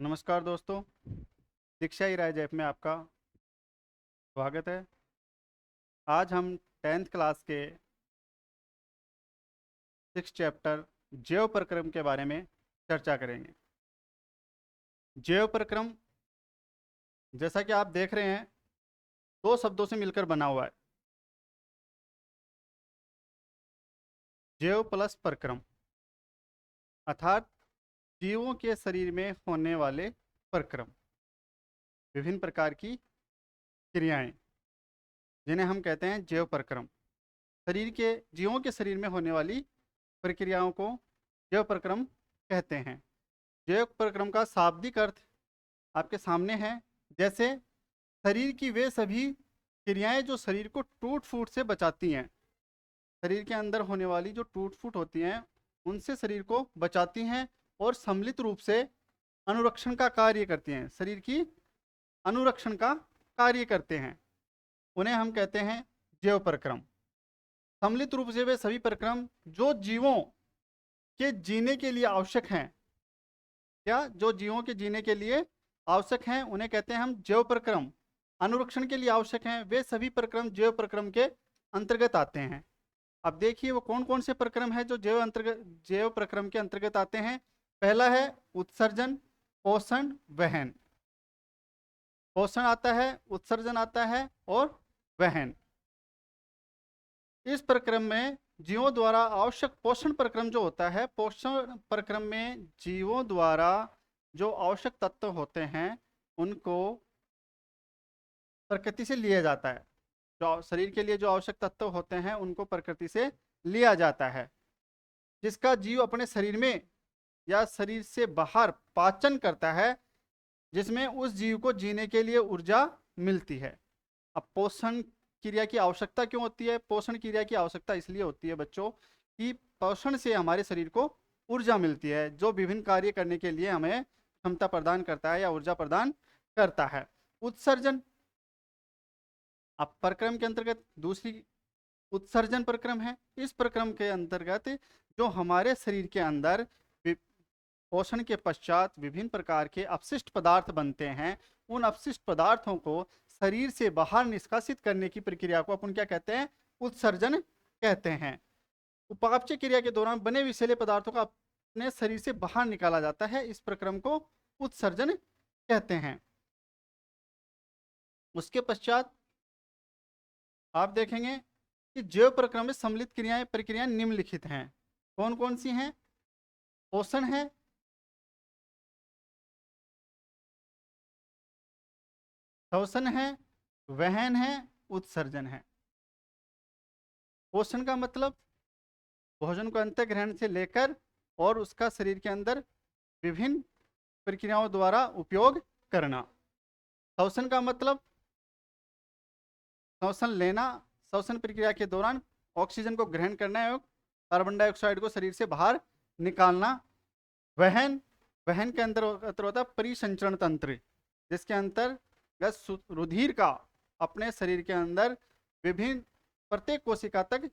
नमस्कार दोस्तों, दीक्षा ही राय ऐप में आपका स्वागत है। आज हम 10th क्लास के 6 चैप्टर जैव प्रक्रम के बारे में चर्चा करेंगे। जैव प्रक्रम, जैसा कि आप देख रहे हैं, दो शब्दों से मिलकर बना हुआ है, जैव प्लस प्रक्रम, अर्थात जीवों के शरीर में होने वाले प्रक्रम, विभिन्न प्रकार की क्रियाएं, जिन्हें हम कहते हैं जैव प्रक्रम। जीवों के शरीर में होने वाली प्रक्रियाओं को जैव प्रक्रम कहते हैं। जैव प्रक्रम का शाब्दिक अर्थ आपके सामने है। जैसे शरीर की वे सभी क्रियाएं जो शरीर को टूट फूट से बचाती हैं, शरीर के अंदर होने वाली जो टूट फूट होती हैं उनसे शरीर को बचाती हैं और सम्मिलित रूप से अनुरक्षण का कार्य करती हैं, शरीर की अनुरक्षण का कार्य करते हैं, उन्हें हम कहते हैं जैव प्रक्रम। सम्मिलित रूप से वे सभी प्रक्रम जो जीवों के जीने के लिए आवश्यक हैं, जो जीवों के जीने के लिए आवश्यक हैं, उन्हें कहते हैं हम जैव प्रक्रम। अनुरक्षण के लिए आवश्यक हैं, वे सभी प्रक्रम जैव प्रक्रम के अंतर्गत आते हैं। अब देखिए वो कौन कौन से प्रक्रम है जो जैव प्रक्रम के अंतर्गत आते हैं। पहला है उत्सर्जन, पोषण, वहन। पोषण आता है, उत्सर्जन आता है और वहन। इस प्रक्रम में जीवों द्वारा आवश्यक पोषण प्रक्रम जो होता है, पोषण प्रक्रम में जीवों द्वारा जो आवश्यक तत्व होते हैं उनको प्रकृति से लिया जाता है। जो शरीर के लिए जो आवश्यक तत्व होते हैं उनको प्रकृति से लिया जाता है, जिसका जीव अपने शरीर में या शरीर से बाहर पाचन करता है, जिसमें उस जीव को जीने के लिए ऊर्जा मिलती है। अब पोषण क्रिया की आवश्यकता क्यों होती है? पोषण क्रिया की आवश्यकता इसलिए होती है बच्चों कि पोषण से हमारे शरीर को ऊर्जा मिलती है, जो विभिन्न कार्य करने के लिए हमें क्षमता प्रदान करता है या ऊर्जा प्रदान करता है। उत्सर्जन, अब प्रक्रम के अंतर्गत दूसरी उत्सर्जन प्रक्रम है। इस प्रक्रम के अंतर्गत जो हमारे शरीर के अंदर पोषण के पश्चात विभिन्न प्रकार के अपशिष्ट पदार्थ बनते हैं, उन अपशिष्ट पदार्थों को शरीर से बाहर निष्कासित करने की प्रक्रिया को अपन क्या कहते हैं? उत्सर्जन कहते हैं। उपापचय क्रिया के दौरान बने विषैले पदार्थों का अपने शरीर से बाहर निकाला जाता है, इस प्रक्रम को उत्सर्जन कहते हैं। उसके पश्चात आप देखेंगे कि जैव प्रक्रम में सम्मिलित प्रक्रियाएं निम्नलिखित हैं। कौन कौन सी हैं? पोषण है, श्वसन है, वहन है, उत्सर्जन है। पोषण का मतलब भोजन को अंतःग्रहण से लेकर और उसका शरीर के अंदर विभिन्न प्रक्रियाओं द्वारा उपयोग करना। श्वसन का मतलब श्वसन लेना, श्वसन प्रक्रिया के दौरान ऑक्सीजन को ग्रहण करना एवं कार्बन डाइऑक्साइड को शरीर से बाहर निकालना। वहन, वहन के अंदर होता है परिसंचरण तंत्र, जिसके अंतर्गत रुधिर का अपने शरीर के अंदर विभिन्न प्रत्येक कोशिका तक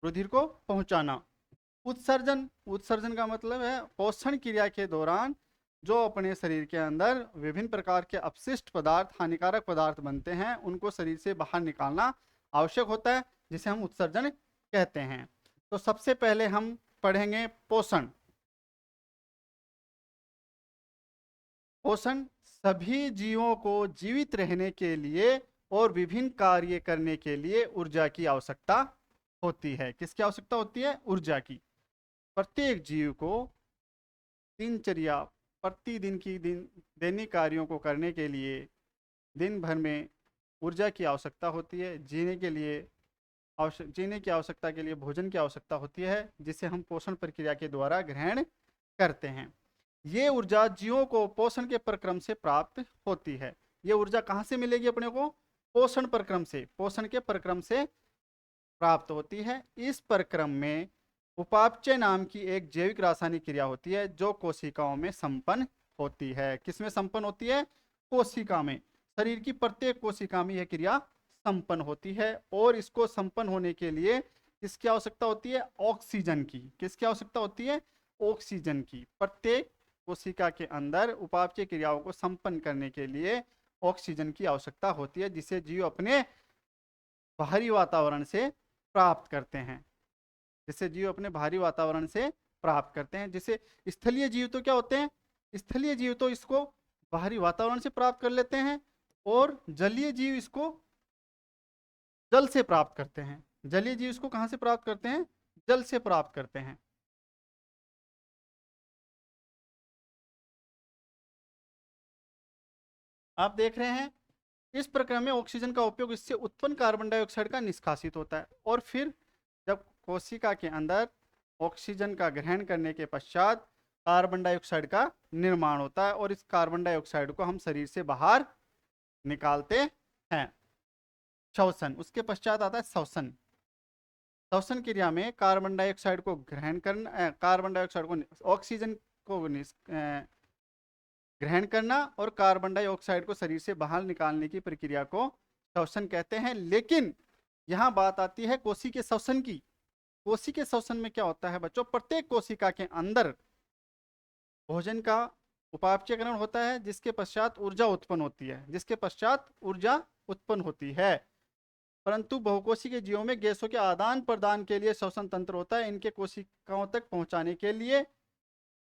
रुधिर को पहुंचाना। उत्सर्जन, उत्सर्जन का मतलब है पोषण क्रिया के दौरान जो अपने शरीर के अंदर विभिन्न प्रकार के अपशिष्ट पदार्थ, हानिकारक पदार्थ बनते हैं, उनको शरीर से बाहर निकालना आवश्यक होता है, जिसे हम उत्सर्जन कहते हैं। तो सबसे पहले हम पढ़ेंगे पोषण। पोषण सभी जीवों को जीवित रहने के लिए और विभिन्न कार्य करने के लिए ऊर्जा की आवश्यकता होती है। किसकी आवश्यकता होती है? ऊर्जा की। प्रत्येक जीव को दिनचर्या, प्रतिदिन की दैनिक कार्यों को करने के लिए दिन भर में ऊर्जा की आवश्यकता होती है। जीने की आवश्यकता के लिए भोजन की आवश्यकता होती है, जिसे हम पोषण प्रक्रिया के द्वारा ग्रहण करते हैं। ये ऊर्जा जीवों को पोषण के प्रक्रम से प्राप्त होती है। ये ऊर्जा कहाँ से मिलेगी अपने को? पोषण प्रक्रम से, पोषण के प्रक्रम से प्राप्त होती है। इस प्रक्रम में उपापचय नाम की एक जैविक रासायनिक क्रिया होती है, जो कोशिकाओं में संपन्न होती है। किसमें संपन्न होती है? कोशिका में। शरीर की प्रत्येक कोशिका में यह क्रिया संपन्न होती है, और इसको संपन्न होने के लिए किसकी आवश्यकता होती है? ऑक्सीजन की। किसकी आवश्यकता होती है? ऑक्सीजन की। प्रत्येक कोशिका के अंदर उपापचय क्रियाओं को संपन्न करने के लिए ऑक्सीजन की आवश्यकता होती है, जिसे जीव अपने बाहरी वातावरण से प्राप्त करते हैं। जिसे जीव अपने बाहरी वातावरण से प्राप्त करते हैं। जिसे स्थलीय जीव तो क्या होते हैं, स्थलीय जीव तो इसको बाहरी वातावरण से प्राप्त कर लेते हैं, और जलीय जीव इसको जल से प्राप्त करते हैं। जलीय जीव इसको कहां से प्राप्त करते हैं, जल से प्राप्त करते हैं। आप देख रहे हैं इस प्रक्रिया में ऑक्सीजन का उपयोग इससे उत्पन्न कार्बन डाइऑक्साइड का निष्कासित होता है, और फिर जब कोशिका के अंदर ऑक्सीजन का ग्रहण करने के पश्चात कार्बन डाइऑक्साइड का निर्माण होता है, और इस कार्बन डाइऑक्साइड को हम शरीर से बाहर निकालते हैं। श्वसन, उसके पश्चात आता है श्वसन। श्वसन क्रिया में कार्बन डाइऑक्साइड को ग्रहण करना, कार्बन डाइऑक्साइड को, ऑक्सीजन को ग्रहण करना और कार्बन डाइऑक्साइड को शरीर से बाहर निकालने की प्रक्रिया को श्वसन कहते हैं। लेकिन यहाँ बात आती है कोशिकीय श्वसन की। कोशिकीय श्वसन में क्या होता है बच्चों, प्रत्येक कोशिका के अंदर भोजन का उपापचयकरण होता है, जिसके पश्चात ऊर्जा उत्पन्न होती है। परंतु बहुकोशी के जीवों में गैसों के आदान प्रदान के लिए श्वसन तंत्र होता है। इनके कोशिकाओं तक पहुंचाने के लिए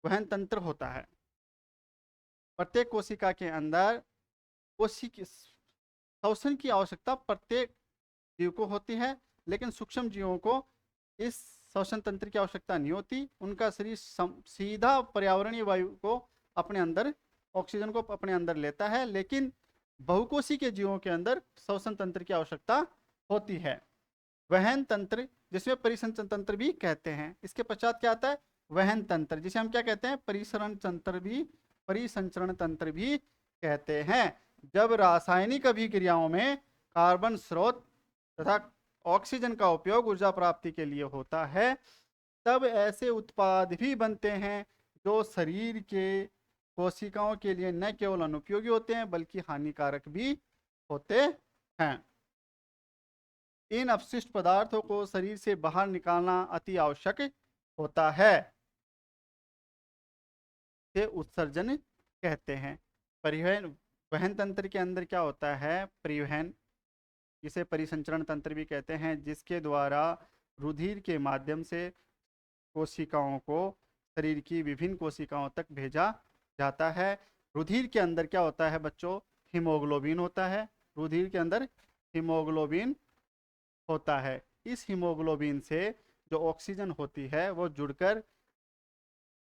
वहन तंत्र होता है। प्रत्येक कोशिका के अंदर श्वसन की आवश्यकता प्रत्येक जीव को होती है, लेकिन सूक्ष्म जीवों को इस श्वसन तंत्र की आवश्यकता नहीं होती। उनका शरीर सीधा पर्यावरणीय वायु को अपने अंदर, ऑक्सीजन को अपने अंदर लेता है, लेकिन बहुकोशी के जीवों के अंदर श्वसन तंत्र की आवश्यकता होती है। वहन तंत्र, जिसमें परिसंचरण तंत्र भी कहते हैं। इसके पश्चात क्या आता है, वहन तंत्र, जिसे हम क्या कहते हैं, परिसंचरण तंत्र भी कहते हैं। जब रासायनिक अभिक्रियाओं में कार्बन स्रोत तथा ऑक्सीजन का उपयोग ऊर्जा प्राप्ति के लिए होता है, तब ऐसे उत्पाद भी बनते हैं जो शरीर के कोशिकाओं के लिए न केवल अनुपयोगी होते हैं बल्कि हानिकारक भी होते हैं। इन अपशिष्ट पदार्थों को शरीर से बाहर निकालना अति आवश्यक होता है, से उत्सर्जन कहते हैं। परिवहन, वहन तंत्र के अंदर क्या होता है, परिवहन, जिसे परिसंचरण तंत्र भी कहते हैं, जिसके द्वारा रुधिर के माध्यम से कोशिकाओं को शरीर की विभिन्न कोशिकाओं तक भेजा जाता है। रुधिर के अंदर क्या होता है बच्चों, हीमोग्लोबिन होता है। रुधिर के अंदर हीमोग्लोबिन होता है। इस हीमोग्लोबिन से जो ऑक्सीजन होती है वो जुड़कर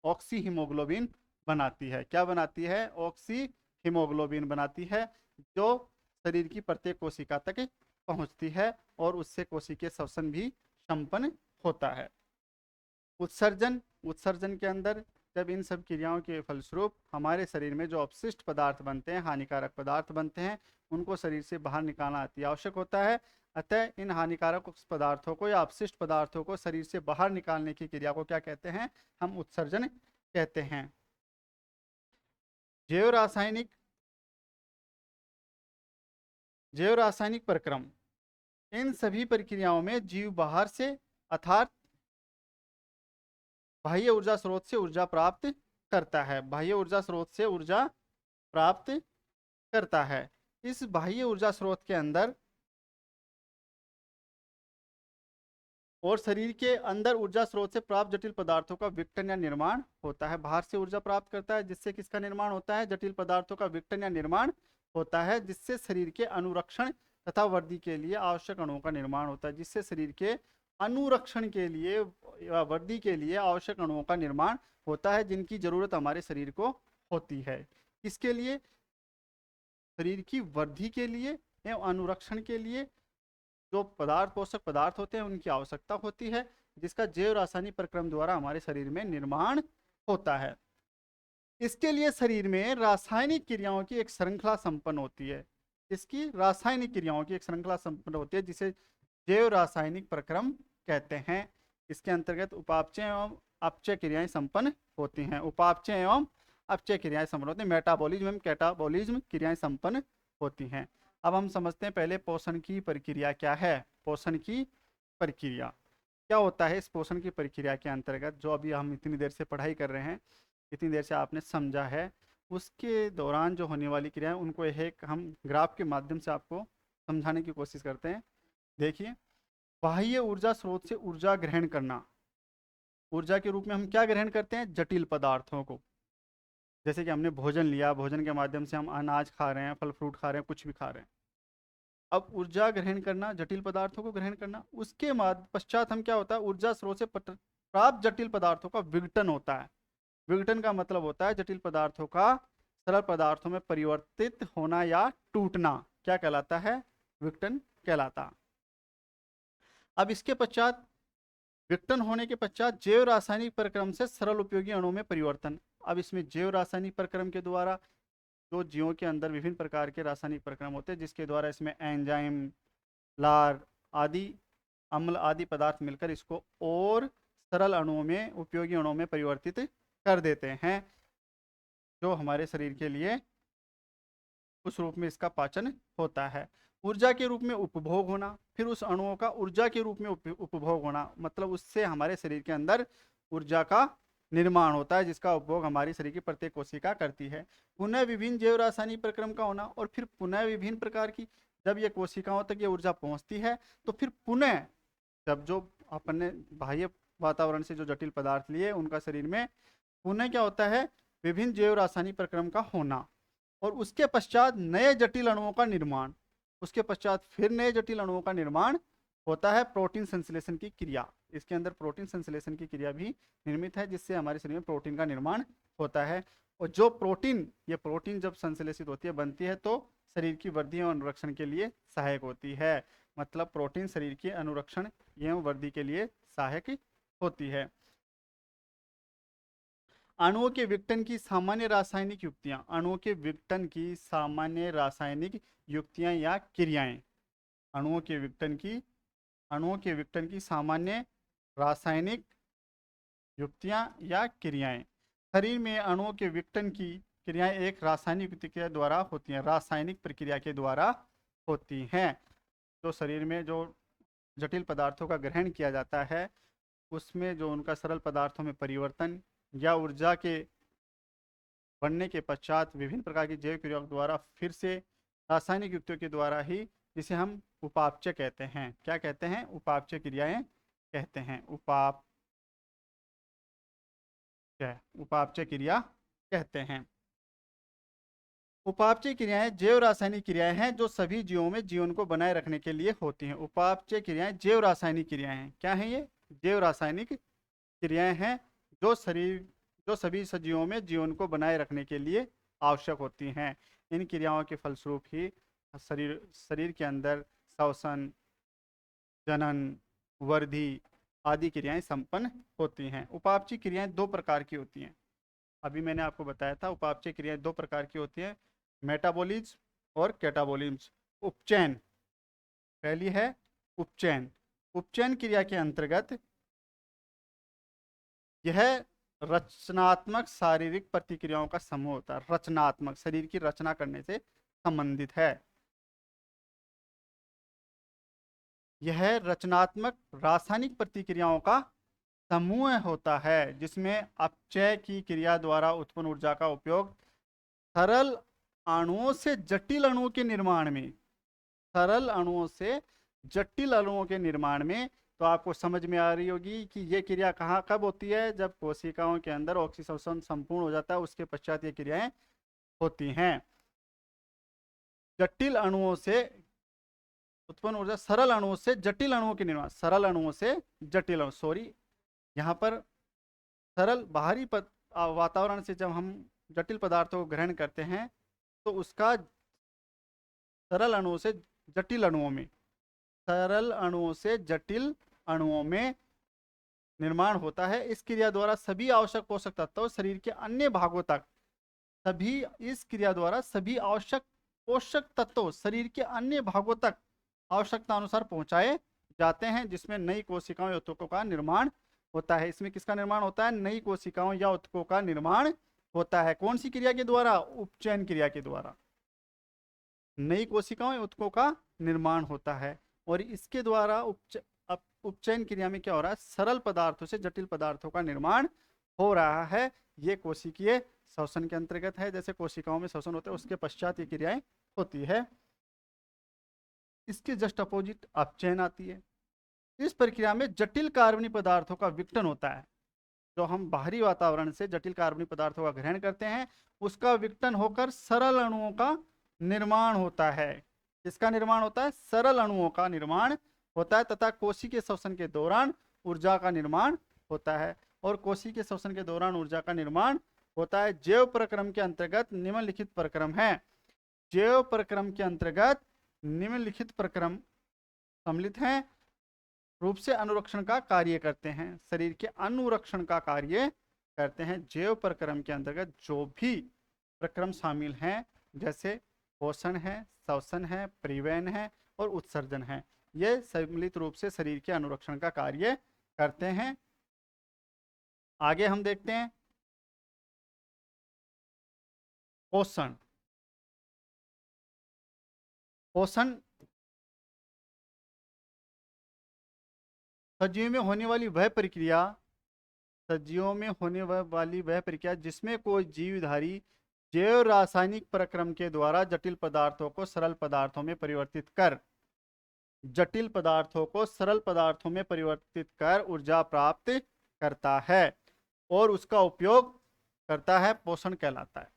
ऑक्सी हीमोग्लोबिन बनाती है। क्या बनाती है, ऑक्सी हीमोग्लोबिन बनाती है, जो शरीर की प्रत्येक कोशिका तक पहुंचती है, और उससे कोशिकीय श्वसन भी संपन्न होता है। उत्सर्जन, उत्सर्जन के अंदर जब इन सब क्रियाओं के फलस्वरूप हमारे शरीर में जो अपशिष्ट पदार्थ बनते हैं, हानिकारक पदार्थ बनते हैं, उनको शरीर से बाहर निकालना अति आवश्यक होता है। अतः इन हानिकारक पदार्थों को या अपशिष्ट पदार्थों को शरीर से बाहर निकालने की क्रिया को क्या कहते हैं, हम उत्सर्जन कहते हैं। जैव रासायनिक प्रक्रम, इन सभी प्रक्रियाओं में जीव बाहर से अर्थात बाह्य ऊर्जा स्रोत से ऊर्जा प्राप्त करता है। बाह्य ऊर्जा स्रोत से ऊर्जा प्राप्त करता है। इस बाह्य ऊर्जा स्रोत के अंदर और शरीर के अंदर ऊर्जा स्रोत से प्राप्त जटिल पदार्थों का विघटन या निर्माण होता है। बाहर से ऊर्जा प्राप्त करता है, जिससे किसका निर्माण होता है, जटिल पदार्थों का विघटन या निर्माण होता है, जिससे शरीर के अनुरक्षण तथा वृद्धि के लिए आवश्यक अणुओं का निर्माण होता है। जिससे शरीर के अनुरक्षण के लिए या वृद्धि के लिए आवश्यक अणुओं का निर्माण होता है, जिनकी जरूरत हमारे शरीर को होती है। किसके लिए, शरीर की वृद्धि के लिए एवं अनुरक्षण के लिए जो पदार्थ, पोषक पदार्थ होते हैं, उनकी आवश्यकता होती है, जिसका जैव रासायनिक प्रक्रम द्वारा हमारे शरीर में निर्माण होता है। इसके लिए शरीर में रासायनिक क्रियाओं की एक श्रृंखला संपन्न होती है। इसकी रासायनिक क्रियाओं की एक श्रृंखला संपन्न होती है, जिसे जैव रासायनिक प्रक्रम कहते हैं। इसके अंतर्गत उपापचय एवं अपचय क्रियाएं संपन्न होती हैं। उपापचय एवं अपचय क्रियाएं संपन्न होती हैं। मेटाबॉलिज्म एवं कैटाबॉलिज्म क्रियाएं संपन्न होती हैं। अब हम समझते हैं पहले पोषण की प्रक्रिया क्या है। पोषण की प्रक्रिया क्या होता है। इस पोषण की प्रक्रिया के अंतर्गत जो अभी हम इतनी देर से पढ़ाई कर रहे हैं, इतनी देर से आपने समझा है, उसके दौरान जो होने वाली क्रियाएं उनको एक हम ग्राफ के माध्यम से आपको समझाने की कोशिश करते हैं। देखिए, बाह्य ऊर्जा स्रोत से ऊर्जा ग्रहण करना। ऊर्जा के रूप में हम क्या ग्रहण करते हैं? जटिल पदार्थों को। जैसे कि हमने भोजन लिया, भोजन के माध्यम से हम अनाज खा रहे हैं, फल फ्रूट खा रहे हैं, कुछ भी खा रहे हैं। अब ऊर्जा ग्रहण करना, जटिल पदार्थों को ग्रहण करना, उसके पश्चात हम क्या होता है, ऊर्जा स्रोत से प्राप्त जटिल पदार्थों का विघटन होता है। विघटन का मतलब होता है जटिल पदार्थों का सरल पदार्थों में परिवर्तित होना या टूटना। क्या कहलाता है? विघटन कहलाता। अब इसके पश्चात, विघटन होने के पश्चात जैव रासायनिक प्रक्रम से सरल उपयोगी अणुओं में परिवर्तन। अब इसमें जैव रासायनिक प्रक्रम के द्वारा, जो जीवों के अंदर विभिन्न प्रकार के रासायनिक प्रक्रम होते हैं, जिसके द्वारा इसमें एंजाइम, लार आदि, अम्ल आदि पदार्थ मिलकर इसको और सरल अणुओं में, उपयोगी अणुओं में परिवर्तित कर देते हैं, जो हमारे शरीर के लिए उस रूप में इसका पाचन होता है। ऊर्जा के रूप में उपभोग होना, फिर उस अणुओं का ऊर्जा के रूप में उपभोग होना, मतलब उससे हमारे शरीर के अंदर ऊर्जा का निर्माण होता है, जिसका उपभोग हमारी शरीर की प्रत्येक कोशिका करती है। पुनः विभिन्न जैव रासायनिक प्रक्रम का होना, और फिर पुनः विभिन्न प्रकार की, जब ये कोशिकाओं तक ये ऊर्जा पहुंचती है तो फिर पुनः, जब जो अपन ने बाह्य वातावरण से जो जटिल पदार्थ लिए उनका शरीर में पुनः क्या होता है, विभिन्न जैव रासायनिक प्रक्रम का होना, और उसके पश्चात नए जटिल अणुओं का निर्माण। उसके पश्चात फिर नए जटिल अणुओं का निर्माण होता है, प्रोटीन संश्लेषण की क्रिया। इसके अंदर प्रोटीन संश्लेषण की क्रिया भी निर्मित है, जिससे हमारे शरीर में प्रोटीन का निर्माण होता है। और जो प्रोटीन, ये प्रोटीन जब संश्लेषित होती है, बनती है, तो शरीर की वृद्धि और अनुरक्षण के लिए सहायक होती है। मतलब प्रोटीन शरीर के अनुरक्षण एवं वृद्धि के लिए सहायक होती है। अणुओं के विघटन की सामान्य रासायनिक युक्तियां। अणुओं के विघटन की सामान्य रासायनिक युक्तियां या क्रियाएं। अणुओं के विघटन की सामान्य रासायनिक युक्तियां या क्रियाएं। शरीर में अणुओं के विघटन की क्रियाएं एक रासायनिक प्रतिक्रिया द्वारा होती हैं, रासायनिक प्रक्रिया के द्वारा होती हैं। जो शरीर में जो जटिल पदार्थों का ग्रहण किया जाता है, उसमें जो उनका सरल पदार्थों में परिवर्तन या ऊर्जा के बनने के पश्चात विभिन्न प्रकार की जैव क्रियाओं द्वारा फिर से रासायनिक युक्तियों के द्वारा ही, जिसे हम उपापचय कहते हैं। क्या कहते हैं? उपापचय क्रियाएं कहते हैं। उपापचय क्रिया कहते हैं। उपापचय क्रियाएं जैव रासायनिक क्रियाएं हैं जो सभी जीवों में जीवन को बनाए रखने के लिए होती हैं। उपापचय क्रियाएं जैव रासायनिक क्रियाएं हैं। क्या है ये? जैव रासायनिक क्रियाएं हैं जो सभी सजीवों में जीवन को बनाए रखने के लिए आवश्यक होती हैं। इन क्रियाओं के फलस्वरूप ही शरीर के अंदर श्वसन, जनन, वृद्धि आदि क्रियाएं संपन्न होती हैं। उपापचय क्रियाएं दो प्रकार की होती हैं। अभी मैंने आपको बताया था, उपापचय क्रियाएं दो प्रकार की होती हैं, मेटाबॉलिज्म और कैटाबॉलिज्म। उपचयन, पहली है उपचयन। उपचयन क्रिया के अंतर्गत यह रचनात्मक शारीरिक प्रतिक्रियाओं का समूह होता है। रचनात्मक, शरीर की रचना करने से संबंधित है। यह रचनात्मक रासायनिक प्रतिक्रियाओं का समूह होता है, जिसमें अपचय की क्रिया द्वारा उत्पन्न ऊर्जा का उपयोग सरल अणुओं से जटिल अणुओं के निर्माण में, सरल अणुओं से जटिल अणुओं के निर्माण में। तो आपको समझ में आ रही होगी कि ये क्रिया कब होती है? जब कोशिकाओं के अंदर ऑक्सीकरण संपूर्ण हो जाता है, उसके पश्चात ये क्रियाएं होती हैं। जटिल अणुओं से उत्पन्न ऊर्जा सरल अणुओं से जटिल अणुओं के निर्माण, सरल अणुओं से जटिल अणु, सॉरी, यहाँ पर सरल बाहरी वातावरण से जब हम जटिल पदार्थों को ग्रहण करते हैं, तो उसका सरल अणुओं से जटिल अणुओं में, सरल अणुओं से जटिल अणुओं में निर्माण होता है। इस क्रिया द्वारा सभी आवश्यक पोषक तत्व शरीर के अन्य भागों तक, इस क्रिया द्वारा सभी आवश्यक पोषक तत्व शरीर के अन्य भागों तक आवश्यकता अनुसार पहुंचाए जाते हैं, जिसमें नई कोशिकाओं या ऊतकों का निर्माण होता है। इसमें किसका निर्माण होता है? नई कोशिकाओं या ऊतकों का निर्माण होता है। कौन सी क्रिया के द्वारा? उपचयन क्रिया के द्वारा नई कोशिकाओं या ऊतकों का निर्माण होता है। और इसके द्वारा उपचयन क्रिया में क्या हो रहा है? सरल पदार्थों से जटिल पदार्थों का निर्माण हो रहा है, ये कोशिकीय श्वसन के अंतर्गत है। जैसे कोशिकाओं में श्वसन होता है उसके पश्चात ये क्रियाएं होती है। इसके जस्ट अपोजिट अपचयन आती है। इस प्रक्रिया में जटिल कार्बनिक पदार्थों का विघटन होता है। जो हम बाहरी वातावरण से जटिल कार्बनिक पदार्थों का ग्रहण करते हैं उसका विघटन होकर सरल अणुओं का निर्माण होता है। इसका निर्माण होता है, सरल अणुओं का निर्माण होता है तथा कोशिकीय श्वसन के दौरान ऊर्जा का निर्माण होता है। और कोशिकीय श्वसन के दौरान ऊर्जा का निर्माण होता है। जैव प्रक्रम के अंतर्गत निम्नलिखित प्रक्रम है। जैव प्रक्रम के अंतर्गत निम्नलिखित प्रक्रम सम्मिलित हैं, रूप से अनुरक्षण का कार्य करते हैं, शरीर के अनुरक्षण का कार्य करते हैं। जैव प्रक्रम के अंतर्गत जो भी प्रक्रम शामिल हैं जैसे पोषण है, श्वसन है, परिवहन है और उत्सर्जन है, ये सम्मिलित रूप से शरीर के अनुरक्षण का कार्य करते हैं। आगे हम देखते हैं पोषण। पोषण सजीव में होने वाली वह प्रक्रिया, सजीवों में होने वाली वह प्रक्रिया जिसमें कोई जीवधारी जैव रासायनिक प्रक्रम के द्वारा जटिल पदार्थों को सरल पदार्थों में परिवर्तित कर ऊर्जा प्राप्त करता है और उसका उपयोग करता है, पोषण कहलाता है।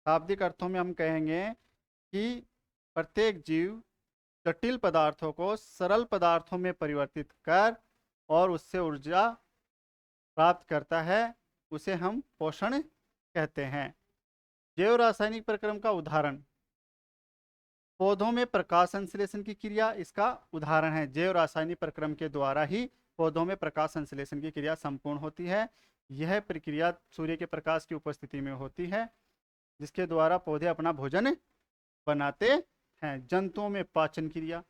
शाब्दिक अर्थों में हम कहेंगे कि प्रत्येक जीव जटिल पदार्थों को सरल पदार्थों में परिवर्तित कर और उससे ऊर्जा प्राप्त करता है, उसे हम पोषण कहते हैं। जैव रासायनिक प्रक्रम का उदाहरण, पौधों में प्रकाश संश्लेषण की क्रिया इसका उदाहरण है। जैव रासायनिक प्रक्रम के द्वारा ही पौधों में प्रकाश संश्लेषण की क्रिया संपूर्ण होती है। यह प्रक्रिया सूर्य के प्रकाश की उपस्थिति में होती है, जिसके द्वारा पौधे अपना भोजन बनाते हैं। जंतुओं में पाचन क्रिया,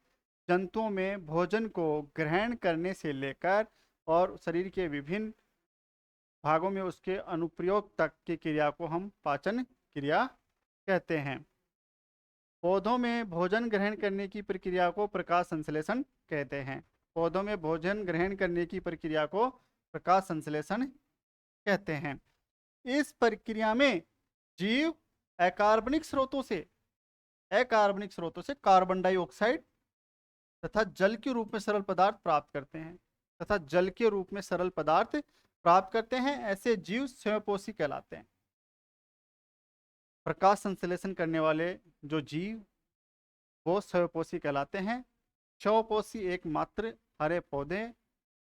जंतुओं में भोजन को ग्रहण करने से लेकर और शरीर के विभिन्न भागों में उसके अनुप्रयोग तक की क्रिया को हम पाचन क्रिया कहते हैं। पौधों में भोजन ग्रहण करने की प्रक्रिया को प्रकाश संश्लेषण कहते हैं। पौधों में भोजन ग्रहण करने की प्रक्रिया को प्रकाश संश्लेषण कहते हैं। इस प्रक्रिया में जीव अकार्बनिक स्रोतों से कार्बन डाइऑक्साइड तथा जल के रूप में सरल पदार्थ प्राप्त करते हैं ऐसे जीव स्वयंपोषी कहलाते हैं। प्रकाश संश्लेषण करने वाले जो जीव वो स्वयंपोषी कहलाते हैं। स्वयंपोषी एकमात्र हरे पौधे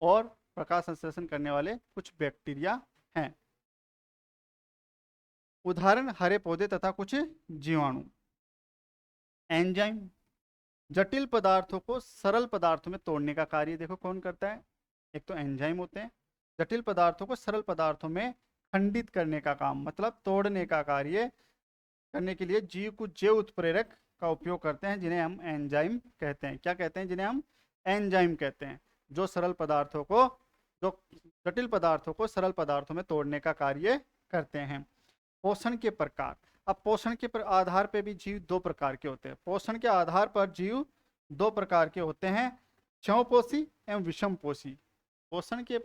और प्रकाश संश्लेषण करने वाले कुछ बैक्टीरिया हैं। उदाहरण हरे पौधे तथा कुछ जीवाणु। एंजाइम जटिल पदार्थों को सरल पदार्थों में तोड़ने का कार्य देखो कौन करता है। एक तो एंजाइम होते हैं, जटिल पदार्थों को सरल पदार्थों में खंडित करने का काम, मतलब तोड़ने का कार्य करने के लिए जीव कुछ जैव उत्प्रेरक का उपयोग करते हैं, जिन्हें हम एंजाइम कहते हैं। क्या कहते हैं? जिन्हें हम एंजाइम कहते हैं, जो जटिल पदार्थों को सरल पदार्थों में तोड़ने का कार्य करते हैं। पोषण के प्रकार। अब पोषण के आधार पर भी जीव दो प्रकार के होते हैं। पोषण के आधार पर जीव दो प्रकार के होते हैं, क्षमपोषी एवं विषमपोषी। पोषण के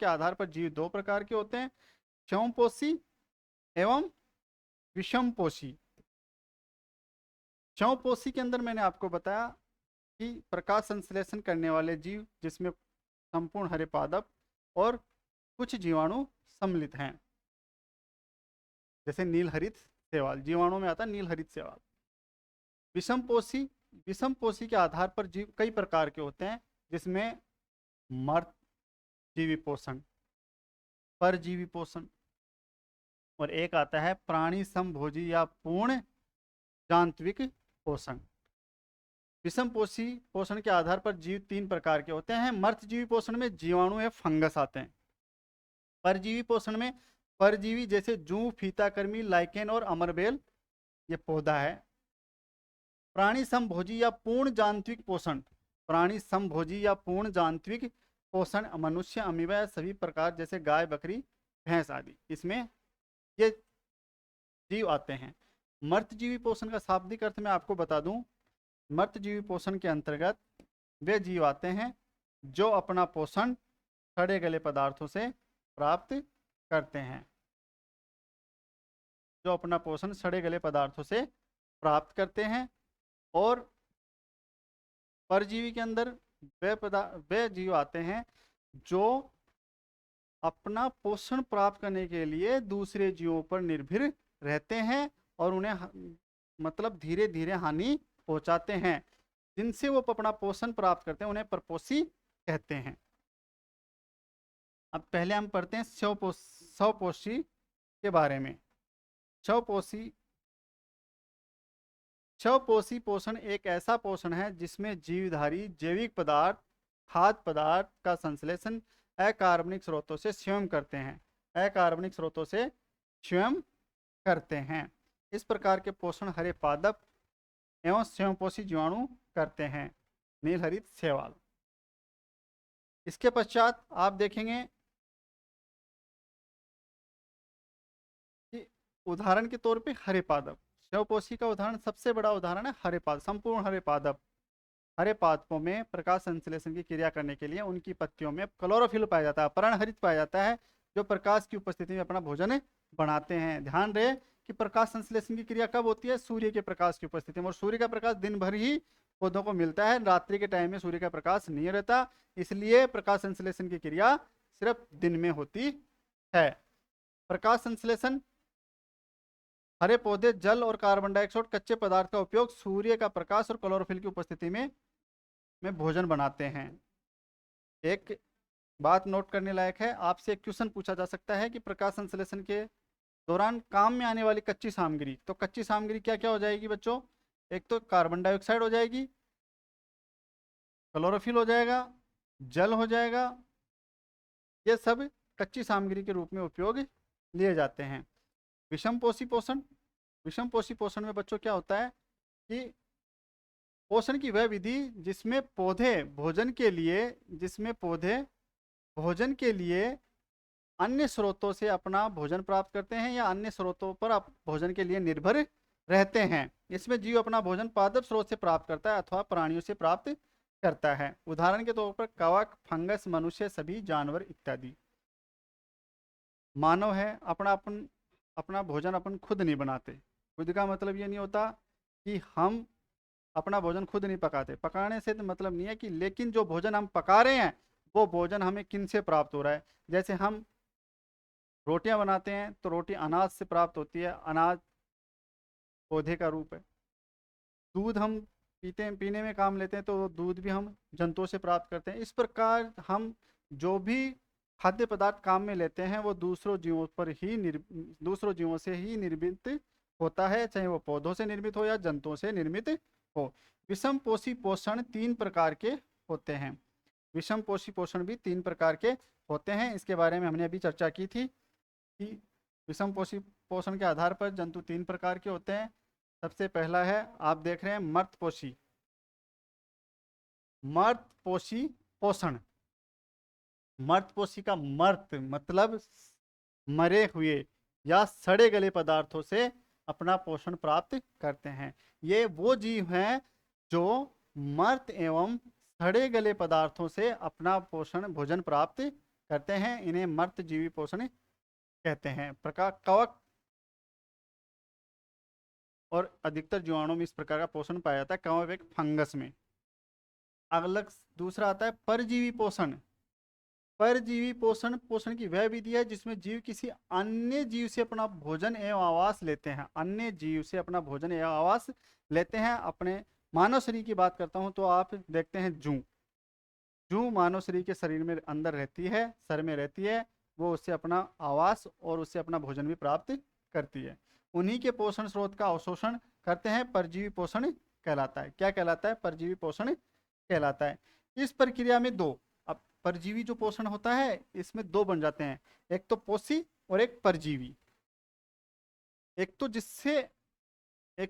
आधार पर जीव दो प्रकार के होते हैं, क्षमपोषी एवं विषमपोषी। क्षमपोषी के अंदर मैंने आपको बताया कि प्रकाश संश्लेषण करने वाले जीव, जिसमें संपूर्ण हरे पादप और कुछ जीवाणु सम्मिलित हैं, जैसे नीलहरित शैवाल, जीवाणु में आता है नीलहरित शैवाल। विषमपोषी के आधार पर जीव कई प्रकार के होते हैं, जिसमें मर्त जीवी पोषण, परजीवी पोषण और एक आता है प्राणी समभोजी या पूर्ण जांत्विक पोषण। विषमपोषी पोषण के आधार पर जीव तीन प्रकार के होते हैं। मर्तजीवी पोषण में जीवाणु या फंगस आते हैं। परजीवी पोषण में परजीवी जैसे जूं, फीताकृमि, लाइकेन और अमरबेल ये पौधा है। प्राणी समभोजी या पूर्ण जांत्विक पोषण मनुष्य, अमीबा सभी प्रकार जैसे गाय, बकरी, भैंस आदि, इसमें ये जीव आते हैं। मर्तजीवी पोषण का शाब्दिक अर्थ मैं आपको बता दूं। मर्तजीवी पोषण के अंतर्गत वे जीव आते हैं जो अपना पोषण सड़े गले पदार्थों से प्राप्त करते हैं, जो अपना पोषण सड़े गले पदार्थों से प्राप्त करते हैं। और परजीवी के अंदर वे जीव आते हैं जो अपना पोषण प्राप्त करने के लिए दूसरे जीवों पर निर्भर रहते हैं और उन्हें मतलब धीरे धीरे हानि पहुंचाते हैं। जिनसे वो अपना पोषण प्राप्त करते हैं उन्हें परपोषी कहते हैं। अब पहले हम पढ़ते हैं स्वपोषी के बारे में। स्वपोषी स्वपोषी पोषण एक ऐसा पोषण है जिसमें जीवधारी जैविक पदार्थ, खाद्य पदार्थ का संश्लेषण अकार्बनिक स्रोतों से स्वयं करते हैं। अकार्बनिक स्रोतों से स्वयं करते हैं। इस प्रकार के पोषण हरे पादप एवं स्वयंपोषी जीवाणु करते हैं। नीलहरित शैवाल। इसके पश्चात आप देखेंगे कि उदाहरण के तौर पे हरे पादप, स्वयंपोषी का उदाहरण, सबसे बड़ा उदाहरण है हरे पादप, संपूर्ण हरे पादप। हरे पादपों में प्रकाश संश्लेषण की क्रिया करने के लिए उनकी पत्तियों में क्लोरोफिल पाया जाता है, पर्णहरित पाया जाता है, जो प्रकाश की उपस्थिति में अपना भोजन बनाते हैं। ध्यान रहे कि प्रकाश संश्लेषण की क्रिया कब होती है? सूर्य के प्रकाश की उपस्थिति में। और सूर्य का प्रकाश दिन भर ही पौधों को मिलता है, रात्रि के टाइम में सूर्य का प्रकाश नहीं रहता, इसलिए प्रकाश संश्लेषण की क्रिया सिर्फ दिन में होती है। प्रकाश संश्लेषण, हरे पौधे जल और कार्बन डाइऑक्साइड कच्चे पदार्थ का उपयोग सूर्य का प्रकाश और क्लोरोफिल की उपस्थिति में भोजन बनाते हैं। एक बात नोट करने लायक है, आपसे एक क्वेश्चन पूछा जा सकता है कि प्रकाश संश्लेषण के दौरान काम में आने वाली कच्ची सामग्री, तो कच्ची सामग्री क्या क्या हो जाएगी बच्चों? एक तो कार्बन डाइऑक्साइड हो जाएगी, क्लोरोफिल हो जाएगा, जल हो जाएगा, ये सब कच्ची सामग्री के रूप में उपयोग लिए जाते हैं। विषमपोषी पोषण, विषमपोषी पोषण में बच्चों क्या होता है कि पोषण की वह विधि जिसमें पौधे भोजन के लिए अन्य स्रोतों से अपना भोजन प्राप्त करते हैं या अन्य स्रोतों पर भोजन के लिए निर्भर रहते हैं। इसमें जीव अपना भोजन पादप स्रोत से प्राप्त करता है अथवा प्राणियों से प्राप्त करता है। उदाहरण के तौर पर कवक, फंगस, मनुष्य, सभी जानवर इत्यादि। मानव है, अपना भोजन अपन खुद नहीं बनाते। खुद का मतलब ये नहीं होता कि हम अपना भोजन खुद नहीं पकाते, पकाने से तो मतलब नहीं है कि, लेकिन जो भोजन हम पका रहे हैं वो भोजन हमें किन से प्राप्त हो रहा है। जैसे हम रोटियां बनाते हैं तो रोटी अनाज से प्राप्त होती है, अनाज पौधे का रूप है। दूध हम पीने में काम लेते हैं तो दूध भी हम जंतुओं से प्राप्त करते हैं। इस प्रकार हम जो भी खाद्य पदार्थ काम में लेते हैं वो दूसरों जीवों से ही निर्मित होता है, चाहे वो पौधों से निर्मित हो या जंतुओं से निर्मित हो। विषमपोषी पोषण 3 प्रकार के होते हैं। विषमपोषी पोषण भी 3 प्रकार के होते हैं। इसके बारे में हमने अभी चर्चा की थी कि विषमपोषी पोषण के आधार पर जंतु 3 प्रकार के होते हैं। सबसे पहला है, आप देख रहे हैं, मर्तपोषी पोषण। मर्तपोषी का मर्त मतलब मरे हुए या सड़े गले पदार्थों से अपना पोषण प्राप्त करते हैं। ये वो जीव हैं जो मर्त एवं सड़े गले पदार्थों से अपना भोजन प्राप्त करते हैं। इन्हें मर्तजीवी पोषण कहते हैं। कवक और अधिकतर जीवाणुओं में इस प्रकार का पोषण पाया जाता है। कवक एक फंगस में। अगला दूसरा आता है परजीवी पोषण। परजीवी पोषण की वह विधि है जिसमें जीव किसी अन्य जीव से अपना भोजन एवं आवास लेते हैं। अन्य जीव से अपना भोजन एवं आवास लेते हैं। अपने मानव शरीर की बात करता हूं तो आप देखते हैं जूं मानव शरीर के शरीर में अंदर रहती है, सर में रहती है, वो उससे अपना आवास और उससे अपना भोजन भी प्राप्त करती है। उन्हीं के पोषण स्रोत का अवशोषण करते हैं, परजीवी पोषण कहलाता है। क्या कहलाता है? परजीवी पोषण कहलाता है। इस प्रक्रिया में दो, अब परजीवी जो पोषण होता है इसमें 2 बन जाते हैं, एक तो पोषी और एक परजीवी। एक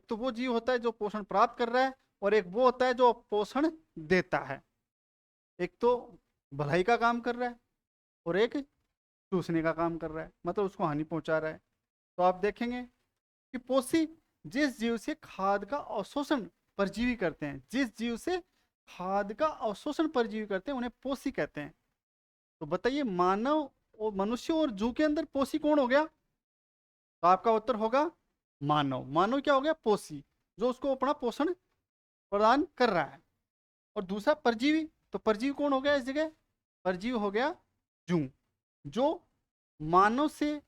तो वो जीव होता है जो पोषण प्राप्त कर रहा है और एक वो होता है जो पोषण देता है। एक तो भलाई का काम कर रहा है और एक चूसने का काम कर रहा है, मतलब उसको हानि पहुंचा रहा है। तो आप देखेंगे कि पोषी जिस जीव से खाद्य का अवशोषण परजीवी करते हैं, जिस जीव से खाद्य का अवशोषण परजीवी करते हैं उन्हें पोषी कहते हैं। तो बताइए, मानव और मनुष्य और जू के अंदर पोषी कौन हो गया? तो आपका उत्तर होगा मानव। मानव क्या हो गया? पोषी, जो उसको अपना पोषण प्रदान कर रहा है। और दूसरा परजीवी, तो परजीवी कौन हो गया इस जगह? परजीवी हो गया जू, जो मानव से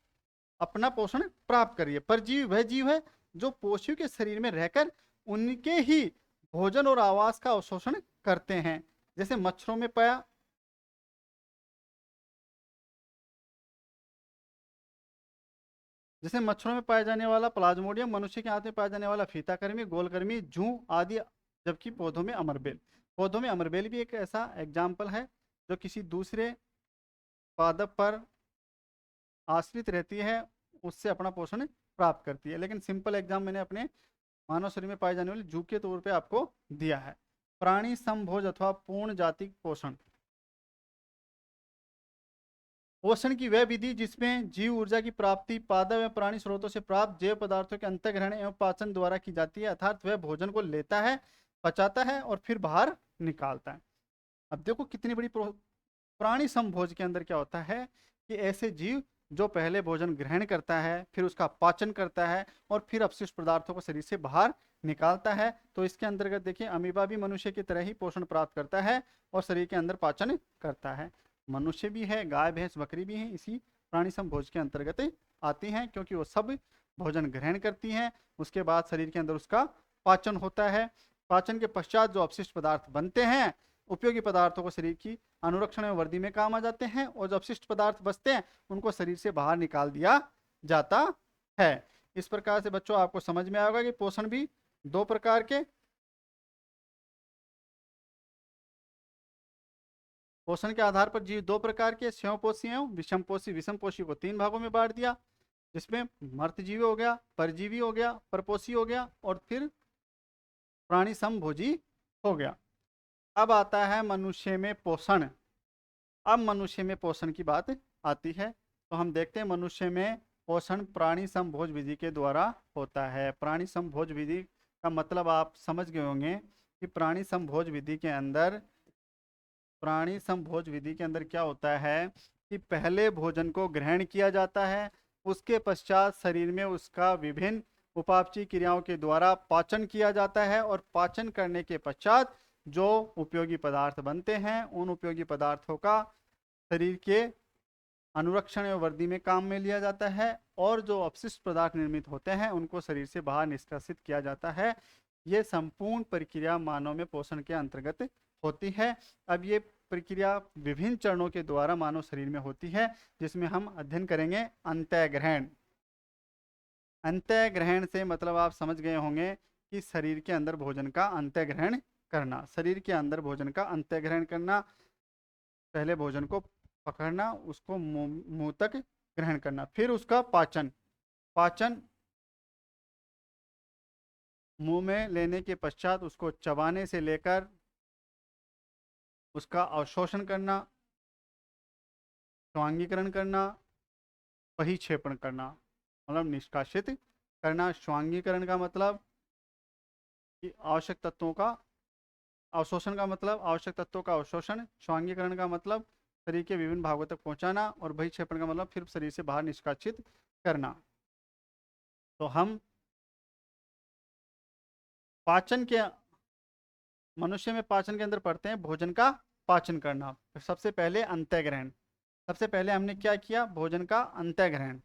अपना पोषण प्राप्त करिए। परजीवी वह जीव है जो पोषियों के शरीर में रहकर उनके ही भोजन और आवास का अवशोषण करते हैं। जैसे मच्छरों में पाया जैसे मच्छरों में पाया जाने वाला प्लाज्मोडियम, मनुष्य के हाथ में पाया जाने वाला फीताकृमि, गोलकृमि, जूं आदि। जबकि पौधों में अमरबेल, पौधों में अमरबेल भी एक ऐसा एग्जाम्पल है जो किसी दूसरे पादप पर आश्रित रहती है, उससे अपना पोषण प्राप्त करती है। लेकिन सिंपल एग्जाम मैंने अपने मानव शरीर में पाए जाने वाले जू के तौर पे आपको दिया है। प्राणी समभोज अथवा पूर्ण जाति पोषण। पोषण की वह विधि जिसमें जीव ऊर्जा की प्राप्ति पादप एवं प्राणी स्रोतों से प्राप्त जैव पदार्थों के अंतर्ग्रहण एवं पाचन द्वारा की जाती है, अर्थात वह भोजन को लेता है, पचाता है और फिर बाहर निकालता है। अब देखो कितनी बड़ी प्राणी समभोज के अंदर क्या होता है कि ऐसे जीव जो पहले भोजन ग्रहण करता है, फिर उसका पाचन करता है और फिर अपशिष्ट पदार्थों को शरीर से बाहर निकालता है। तो इसके अंतर्गत देखिए अमीबा भी मनुष्य की तरह ही पोषण प्राप्त करता है और शरीर के अंदर पाचन करता है। मनुष्य भी है, गाय भैंस बकरी भी है, इसी प्राणी समभोज के अंतर्गत आती हैं, क्योंकि वो सब भोजन ग्रहण करती हैं, उसके बाद शरीर के अंदर उसका पाचन होता है। पाचन के पश्चात जो अपशिष्ट पदार्थ बनते हैं, उपयोगी पदार्थों को शरीर की अनुरक्षण एवं वृद्धि में काम आ जाते हैं, और जो अपशिष्ट पदार्थ बचते हैं उनको शरीर से बाहर निकाल दिया जाता है। इस प्रकार से बच्चों आपको समझ में आएगा कि पोषण भी दो प्रकार के, पोषण के आधार पर जीव दो प्रकार के, स्वयंपोषी एवं विषमपोषी। विषमपोषी को तीन भागों में बांट दिया, जिसमें मर्तजीवी हो गया, परजीवी हो गया, परपोषी हो गया और फिर प्राणी समभोजी हो गया। अब आता है मनुष्य में पोषण। अब मनुष्य में पोषण की बात आती है, तो हम देखते हैं मनुष्य में पोषण प्राणी समभोज विधि के द्वारा होता है। प्राणी समभोज विधि का मतलब आप समझ गए होंगे कि प्राणी समभोज विधि के अंदर, प्राणी समभोज विधि के अंदर क्या होता है कि पहले भोजन को ग्रहण किया जाता है, उसके पश्चात शरीर में उसका विभिन्न उपापचयी क्रियाओं के द्वारा पाचन किया जाता है, और पाचन करने के पश्चात जो उपयोगी पदार्थ बनते हैं उन उपयोगी पदार्थों का शरीर के अनुरक्षण एवं वृद्धि में काम में लिया जाता है, और जो अपशिष्ट पदार्थ निर्मित होते हैं उनको शरीर से बाहर निष्कासित किया जाता है। ये संपूर्ण प्रक्रिया मानव में पोषण के अंतर्गत होती है। अब ये प्रक्रिया विभिन्न चरणों के द्वारा मानव शरीर में होती है, जिसमें हम अध्ययन करेंगे अंतःग्रहण। अंतःग्रहण से मतलब आप समझ गए होंगे कि शरीर के अंदर भोजन का अंतःग्रहण करना। शरीर के अंदर भोजन का अंतःग्रहण करना, पहले भोजन को पकड़ना, उसको मुंह तक ग्रहण करना, फिर उसका पाचन। पाचन मुंह में लेने के पश्चात उसको चबाने से लेकर उसका अवशोषण करना, स्वांगीकरण करना, बहिक्षेपण करना, मतलब निष्कासित करना। स्वांगीकरण का मतलब कि आवश्यक तत्वों का अवशोषण, का मतलब आवश्यक तत्वों का अवशोषण। स्वांगीकरण का मतलब शरीर के विभिन्न भागों तक पहुंचाना, और बहिक्षेपण का मतलब फिर शरीर से बाहर निष्कासित करना। तो हम पाचन के, मनुष्य में पाचन के अंदर पढ़ते हैं भोजन का पाचन करना। सबसे पहले अंतःग्रहण, सबसे पहले हमने क्या किया? भोजन का अंतःग्रहण,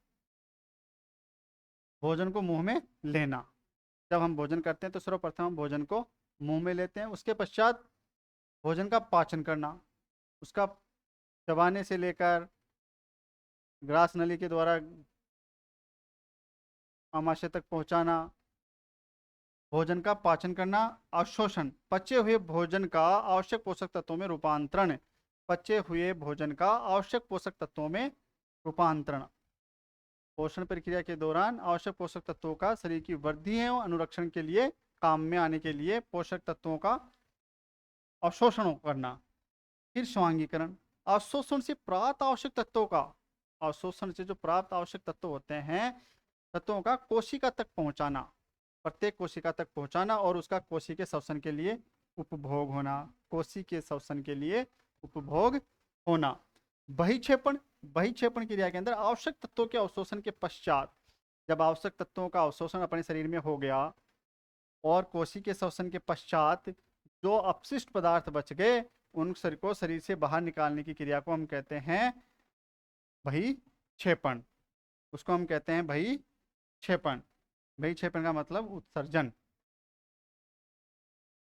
भोजन को मुंह में लेना। जब हम भोजन करते हैं तो सर्वप्रथम हम भोजन को मुंह में लेते हैं, उसके पश्चात भोजन का पाचन करना, उसका चबाने से लेकर ग्रास नली के द्वारा आमाशय तक पहुंचाना, भोजन का पाचन करना। अवशोषण, पचे हुए भोजन का आवश्यक पोषक तत्वों में रूपांतरण, पचे हुए भोजन का आवश्यक पोषक तत्वों में रूपांतरण। पोषण प्रक्रिया के दौरान आवश्यक पोषक तत्वों का शरीर की वृद्धि एवं अनुरक्षण के लिए काम में आने के लिए पोषक तत्वों का अवशोषण करना। फिर स्वांगीकरण, अवशोषण से प्राप्त आवश्यक तत्वों का, अवशोषण से जो प्राप्त आवश्यक तत्व होते हैं, तत्वों का कोशिका तक पहुंचाना, प्रत्येक कोशिका तक पहुंचाना, और उसका कोशिकीय श्वसन के लिए उपभोग होना, कोशिकीय श्वसन के लिए उपभोग होना। बहिक्षेपण, बहिक्षेपण क्रिया के अंदर आवश्यक तत्वों के अवशोषण के पश्चात, जब आवश्यक तत्वों का अवशोषण अपने शरीर में हो गया और कोशिकीय श्वसन के पश्चात जो अपशिष्ट पदार्थ बच गए उन को शरीर से बाहर निकालने की क्रिया को हम कहते हैं बहिक्षेपण। उसको हम कहते हैं बहिक्षेपण। बहिक्षेपण का मतलब उत्सर्जन।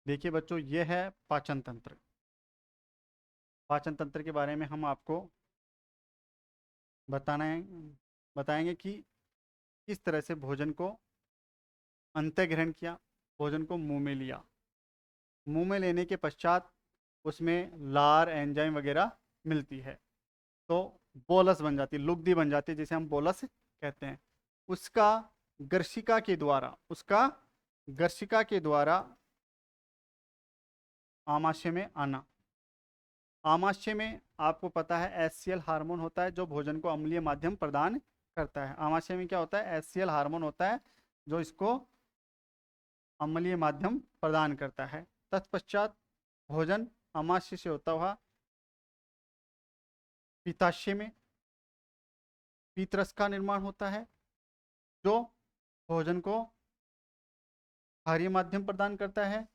देखिए बच्चों, ये है पाचन तंत्र। पाचन तंत्र के बारे में हम आपको बताएंगे कि किस तरह से भोजन को अंतः ग्रहण किया, भोजन को मुंह में लिया, मुंह में लेने के पश्चात उसमें लार एंजाइम वगैरह मिलती है तो बोलस बन जाती है, लुगदी बन जाती है जिसे हम बोलस कहते हैं। उसका गर्शिका के द्वारा आमाशय में आना। आमाशय में आपको पता है HCl हार्मोन होता है जो भोजन को अम्लीय माध्यम प्रदान करता है। आमाशय में क्या होता है? HCl हार्मोन होता है जो इसको अम्लीय माध्यम प्रदान करता है। तत्पश्चात भोजन आमाशय से होता हुआ पित्ताशय में पीतरस का निर्माण होता है जो भोजन को क्षारीय माध्यम प्रदान करता है।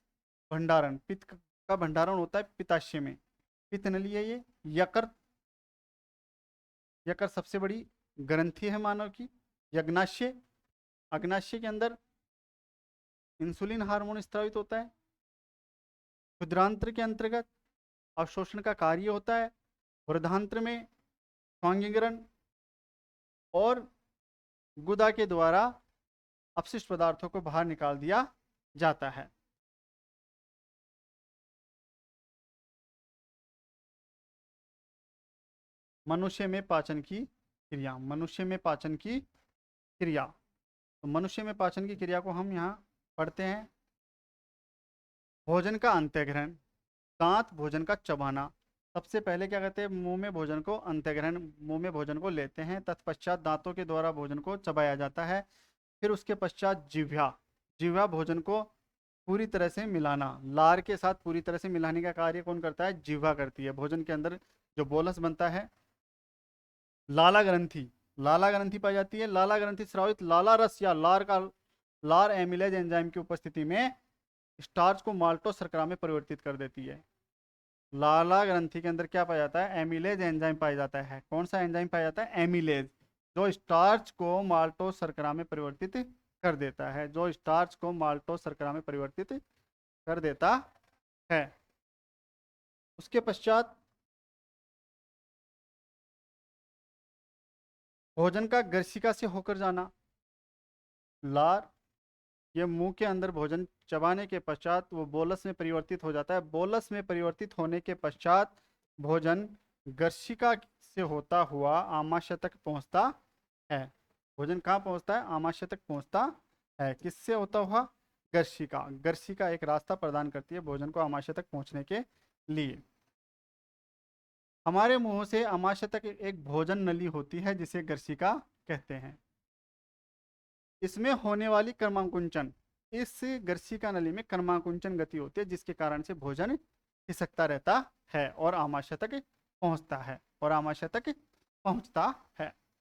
भंडारण, पित्त का भंडारण होता है पित्ताशय में। पित्त नली है ये। यकर सबसे बड़ी ग्रंथि है मानव की। यज्ञाशय, अग्नाशय के अंदर इंसुलिन हार्मोन स्रावित होता है। क्षुद्रांत्र के अंतर्गत अवशोषण का कार्य होता है। वृद्धांत्र में स्वांगीकरण और गुदा के द्वारा अपशिष्ट पदार्थों को बाहर निकाल दिया जाता है। मनुष्य में पाचन की क्रिया। तो मनुष्य में पाचन की क्रिया को हम यहाँ पढ़ते हैं। भोजन का अंत्यग्रहण, दांत भोजन का चबाना। सबसे पहले क्या कहते हैं? मुंह में भोजन को अंत्यग्रहण, मुंह में भोजन को लेते हैं, तत्पश्चात दांतों के द्वारा भोजन को चबाया जाता है। फिर उसके पश्चात जिह्वा भोजन को पूरी तरह से मिलाना, लार के साथ पूरी तरह से मिलाने का कार्य कौन करता है? जिह्वा करती है। भोजन के अंदर जो बोलस बनता है, लाला ग्रंथि पाई जाती है। लाला ग्रंथि स्रावित लाला रस या लार एमिलेज एंजाइम की उपस्थिति में स्टार्च को माल्टोस शर्करा में परिवर्तित कर देती है। लाला ग्रंथि के अंदर क्या पाया जाता है? एमिलेज एंजाइम पाया जाता है। कौन सा एंजाइम पाया जाता है? एमिलेज, जो स्टार्च को माल्टोस शर्करा में परिवर्तित कर देता है। उसके पश्चात भोजन का गर्शिका से होकर जाना, लार, ये मुंह के अंदर भोजन चबाने के पश्चात वो बोलस में परिवर्तित हो जाता है। बोलस में परिवर्तित होने के पश्चात भोजन गर्शिका से होता हुआ आमाशय तक पहुंचता है। भोजन कहाँ पहुंचता है? आमाशय तक पहुंचता है। किससे होता हुआ? गर्शिका एक रास्ता प्रदान करती है भोजन को आमाशय तक पहुंचने के लिए। हमारे मुंह से आमाशय तक एक भोजन नली होती है जिसे गर्शिका कहते हैं। इसमें होने वाली क्रमांकुंचन, इस गर्शिका नली में क्रमांकुंचन गति होती है जिसके कारण से भोजन खिसकता रहता है और आमाशय तक पहुंचता है।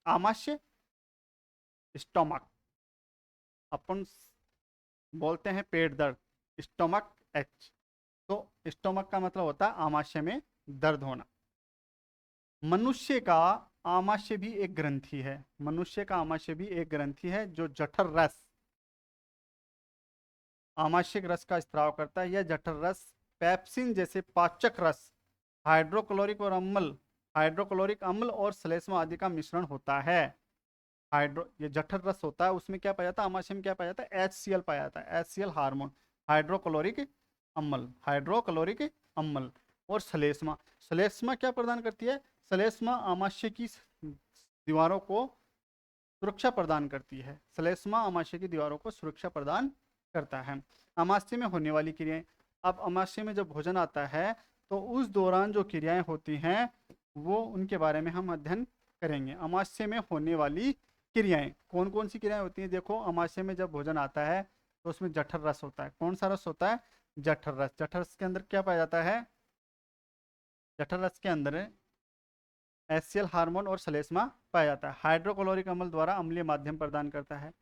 आमाशय, स्टोमक, अपन बोलते हैं पेट दर्द, स्टोमक एच, तो स्टोमक का मतलब होता है आमाशय में दर्द होना। मनुष्य का आमाशय भी एक ग्रंथि है। जो जठर रस, आमाशयिक रस का स्त्राव करता है। यह जठर रस पेप्सिन जैसे पाचक रस, हाइड्रोक्लोरिक अम्ल और श्लेष्मा आदि का मिश्रण होता है। ये जठर रस होता है, उसमें क्या पाया जाता है? आमाशय में क्या पाया जाता है? HCl पाया जाता है। HCl हार्मोन, हाइड्रोक्लोरिक अम्ल और श्लेष्मा क्या प्रदान करती है? श्लेष्मा आमाशय की दीवारों को सुरक्षा प्रदान करता है। आमाशय में होने वाली क्रियाएं। अब आमाशय में जब भोजन आता है तो उस दौरान जो क्रियाएं होती हैं वो उनके बारे में हम अध्ययन करेंगे। आमाशय में होने वाली क्रियाएं, कौन कौन सी क्रियाएं होती हैं? देखो, आमाशय में जब भोजन आता है तो उसमें जठर रस होता है। कौन सा रस होता है? जठर रस के अंदर क्या पाया जाता है? जठर रस के अंदर HCl हार्मोन और श्लेष्मा पाया जाता है। हाइड्रोक्लोरिक अम्ल द्वारा अम्लीय माध्यम प्रदान करता है।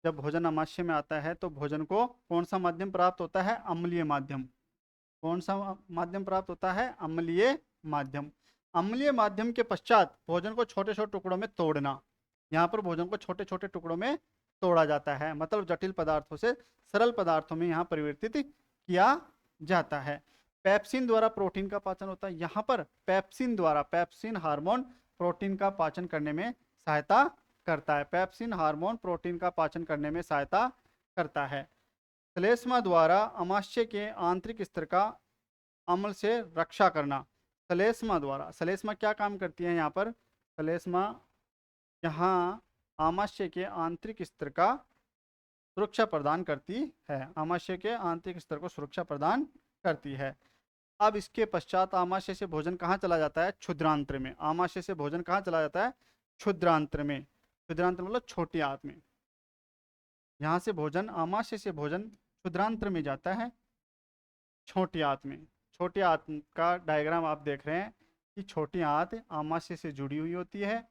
जब भोजन आमाशय में आता है तो भोजन को कौन सा माध्यम प्राप्त होता है? अम्लीय माध्यम। कौन सा माध्यम प्राप्त होता है? अम्लीय माध्यम। अम्लीय माध्यम के पश्चात भोजन को छोटे छोटे टुकड़ों में तोड़ना। यहाँ पर भोजन को छोटे छोटे टुकड़ों में तोड़ा जाता है, मतलब जटिल पदार्थों से सरल पदार्थों में यहाँ परिवर्तित किया जाता है। पेप्सिन द्वारा प्रोटीन का पाचन होता है। यहाँ पर पेप्सिन द्वारा, पेप्सिन हार्मोन प्रोटीन का पाचन करने में सहायता करता है। पेप्सिन हार्मोन प्रोटीन का पाचन करने में सहायता करता है। श्लेष्मा द्वारा अमाशय के आंतरिक स्तर का अम्ल से रक्षा करना। श्लेष्मा द्वारा, श्लेष्मा क्या काम करती है यहाँ पर? श्लेष्मा यहाँ आमाशय के आंतरिक स्तर का सुरक्षा प्रदान करती है। आमाशय के आंतरिक स्तर को सुरक्षा प्रदान करती है। अब इसके पश्चात आमाशय से भोजन कहाँ चला जाता है? क्षुद्रांत्र में। आमाशय से भोजन कहाँ चला जाता है? क्षुद्रांत्र में। क्षुद्रांत्र मतलब छोटी आंत में। यहाँ से भोजन, आमाशय से भोजन क्षुद्रांत्र में जाता है, छोटी आंत में। छोटी आंत का डायग्राम आप देख रहे हैं कि छोटी आंत आमाशय से जुड़ी हुई होती है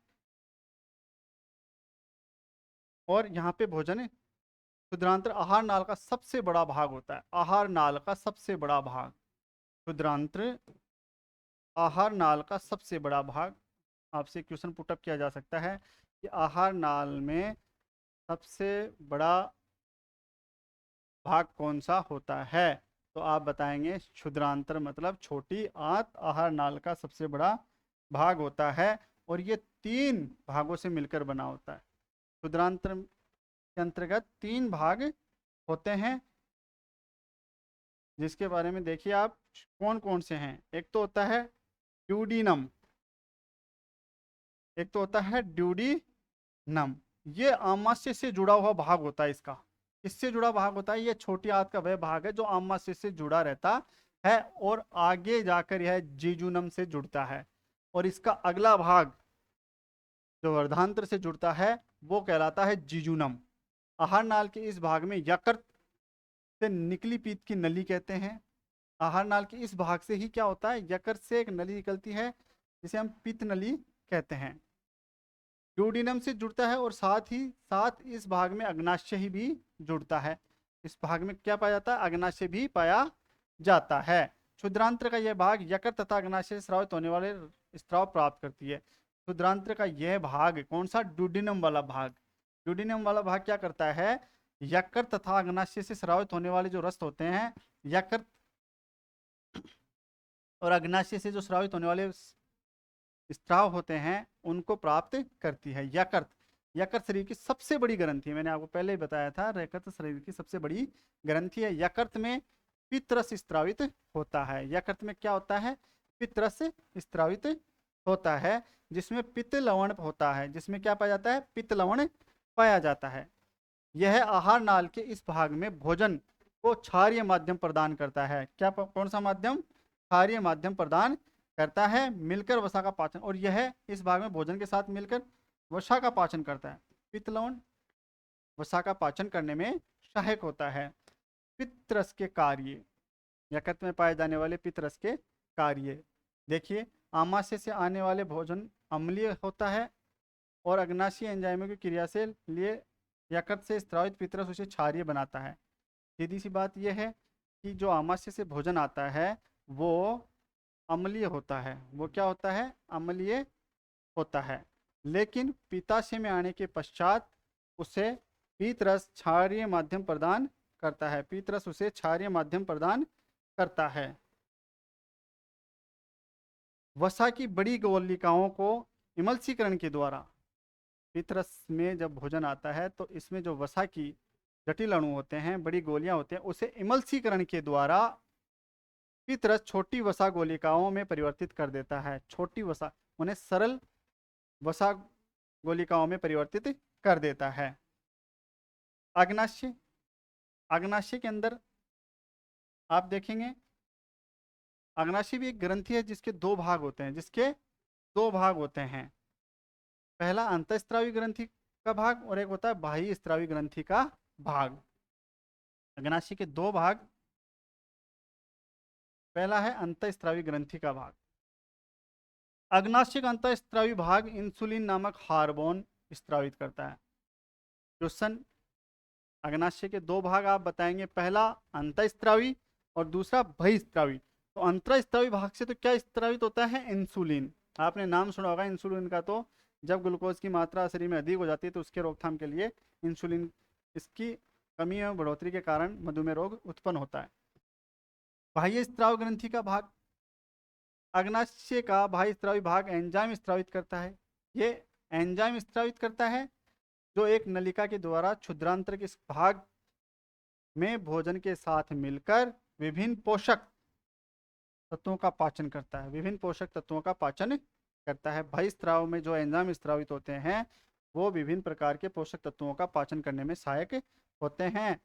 और यहाँ पे भोजन क्षुद्रांत्र आहार नाल का सबसे बड़ा भाग होता है। आहार नाल का सबसे बड़ा भाग, क्षुद्रांत्र आहार नाल का सबसे बड़ा भाग। आपसे क्वेश्चन पुटअप किया जा सकता है कि आहार नाल में सबसे बड़ा भाग कौन सा होता है? तो आप बताएंगे क्षुद्रांत्र मतलब छोटी आंत आहार नाल का सबसे बड़ा भाग होता है और ये 3 भागों से मिलकर बना होता है। क्षुद्रांत्र के अंतर्गत 3 भाग होते हैं, जिसके बारे में देखिए आप कौन कौन से हैं। एक तो होता है ड्यूडीनम, एक तो होता है ड्यूडीनम। ये आमाशय से जुड़ा हुआ भाग होता है। इसका इससे जुड़ा भाग होता है। ये छोटी आंत का वह भाग है जो आमाशय से जुड़ा रहता है और आगे जाकर यह जीजूनम से जुड़ता है। और इसका अगला भाग जो वर्धांत्र से जुड़ता है वो कहलाता है जीजूनम। आहार नाल के इस भाग में यकृत से निकली पीत की नली कहते हैं। आहार नाल के इस भाग से ही क्या होता है? यकृत से एक नली निकलती है जिसे हम पित्त नली कहते हैं। ड्यूडिनम से जुड़ता है और साथ ही साथ इस भाग में अग्नाशय ही भी जुड़ता है। इस भाग में क्या पाया जाता है? अग्नाशय भी पाया जाता है। क्षुद्रांत्र का यह भाग यकृत तथा अग्नाशय से स्रावित होने वाले स्राव प्राप्त करती है। क्षुद्रांत्र का यह भाग कौन सा? ड्यूडिनम वाला भाग। ड्यूडिनम वाला भाग क्या करता है? यकृत तथा अग्नाशय से स्रावित होने वाले जो रक्त होते हैं, यकृत और अग्नाशय से जो स्रावित होने वाले स्राव होते हैं, उनको प्राप्त करती है। यकृत, यकृत शरीर की सबसे बड़ी ग्रंथि है। मैंने आपको पहले ही बताया था, यकृत शरीर की सबसे बड़ी ग्रंथि है। यकृत में पित्तरस स्त्रावित होता है। यकृत में क्या होता है? पित्तरस स्त्रावित होता है, जिसमें पित्त लवण होता है। जिसमें क्या पाया जाता है? पित्त लवण पाया जाता है। यह आहार नाल के इस भाग में भोजन को क्षारीय माध्यम प्रदान करता है। क्या कौन सा माध्यम? क्षारीय माध्यम प्रदान करता है, मिलकर वसा का पाचन। और यह इस भाग में भोजन के साथ मिलकर वसा का पाचन करता है। पित्त लवण वसा का पाचन करने में सहायक होता है। पित्तरस के कार्य, यकृत में पाए जाने वाले पित्तरस के कार्य देखिए। आमाशय से आने वाले भोजन अम्लीय होता है और अग्नाशयी एंजाइमों की क्रिया से लिए यकृत से स्रावित पित्तरस उसे क्षारीय बनाता है। सीधी सी बात यह है कि जो आमाशय से भोजन आता है वो अम्लीय होता है। वो क्या होता है? अम्लीय होता है। लेकिन पित्ताशय में आने के पश्चात उसे पित्तरस क्षारीय माध्यम प्रदान करता है। पित्तरस उसे क्षारीय माध्यम प्रदान करता है। वसा की बड़ी गोलिकाओं को इमल्सीकरण के द्वारा, पित्तरस में जब भोजन आता है तो इसमें जो वसा की जटिल अणु होते हैं, बड़ी गोलियां होते हैं, उसे इमल्सीकरण के द्वारा पित्तरस छोटी वसा गोलिकाओं में परिवर्तित कर देता है। छोटी वसा, उन्हें सरल वसा गोलिकाओं में परिवर्तित कर देता है। अग्नाशय, अग्नाशय के अंदर आप देखेंगे अग्नाशय भी एक ग्रंथि है जिसके 2 भाग होते हैं। जिसके 2 भाग होते हैं। पहला अंतःस्त्रावी ग्रंथि का भाग और एक होता है बाह्य स्त्रावी ग्रंथि का भाग। अग्नाशय के 2 भाग, पहला है अंतःस्त्रावी ग्रंथि का भाग। अग्नाशय का अंतःस्रावी भाग इंसुलिन नामक हार्मोन स्रावित करता है। क्वेश्चन, अग्नाशय के दो भाग आप बताएंगे, पहला अंतःस्रावी और दूसरा बहिस्रावी। तो अंतःस्रावी भाग से तो क्या स्रावित होता है? इंसुलिन। आपने नाम सुना होगा इंसुलिन का। तो जब ग्लूकोज की मात्रा शरीर में अधिक हो जाती है तो उसके रोकथाम के लिए इंसुलिन, इसकी कमी एवं बढ़ोतरी के कारण मधुमेह रोग उत्पन्न होता है। बाह्य स्राव ग्रंथि का भाग, अग्नाशय का बाह्य स्रावी भाग एंजाइम स्रावित करता है। ये एंजाइम स्रावित करता है जो एक नलिका के द्वारा क्षुद्रांत्र के इस भाग में भोजन के साथ मिलकर विभिन्न पोषक तत्वों का पाचन करता है। विभिन्न पोषक तत्वों का पाचन करता है। बहिस्राव में जो एंजाइम स्रावित होते हैं वो विभिन्न प्रकार के पोषक तत्वों का पाचन करने में सहायक होते हैं।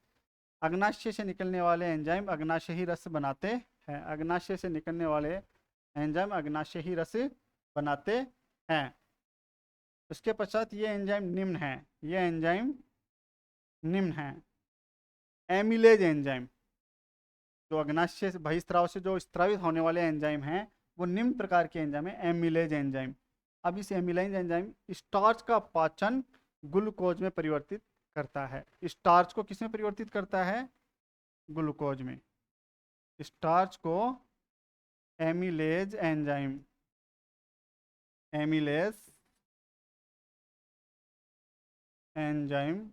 अग्नाशय से निकलने वाले एंजाइम अग्नाशयी रस बनाते हैं। अग्नाशय से निकलने वाले एंजाइम अग्नाशयी रस बनाते हैं। उसके पश्चात ये एंजाइम निम्न है। ये एंजाइम निम्न है। एमिलेज एंजाइम, जो अग्नाशय से बहिस्राव से जो स्रावित होने वाले एंजाइम हैं वो निम्न प्रकार के एंजाइम है। Amylase enzyme. अब इस एमिलेज एंजाइम स्टार्च का पाचन ग्लूकोज में परिवर्तित करता है। स्टार्च को किस में परिवर्तित करता है? ग्लूकोज में। स्टार्च को एमिलेज एंजाइम, एमिलेज एंजाइम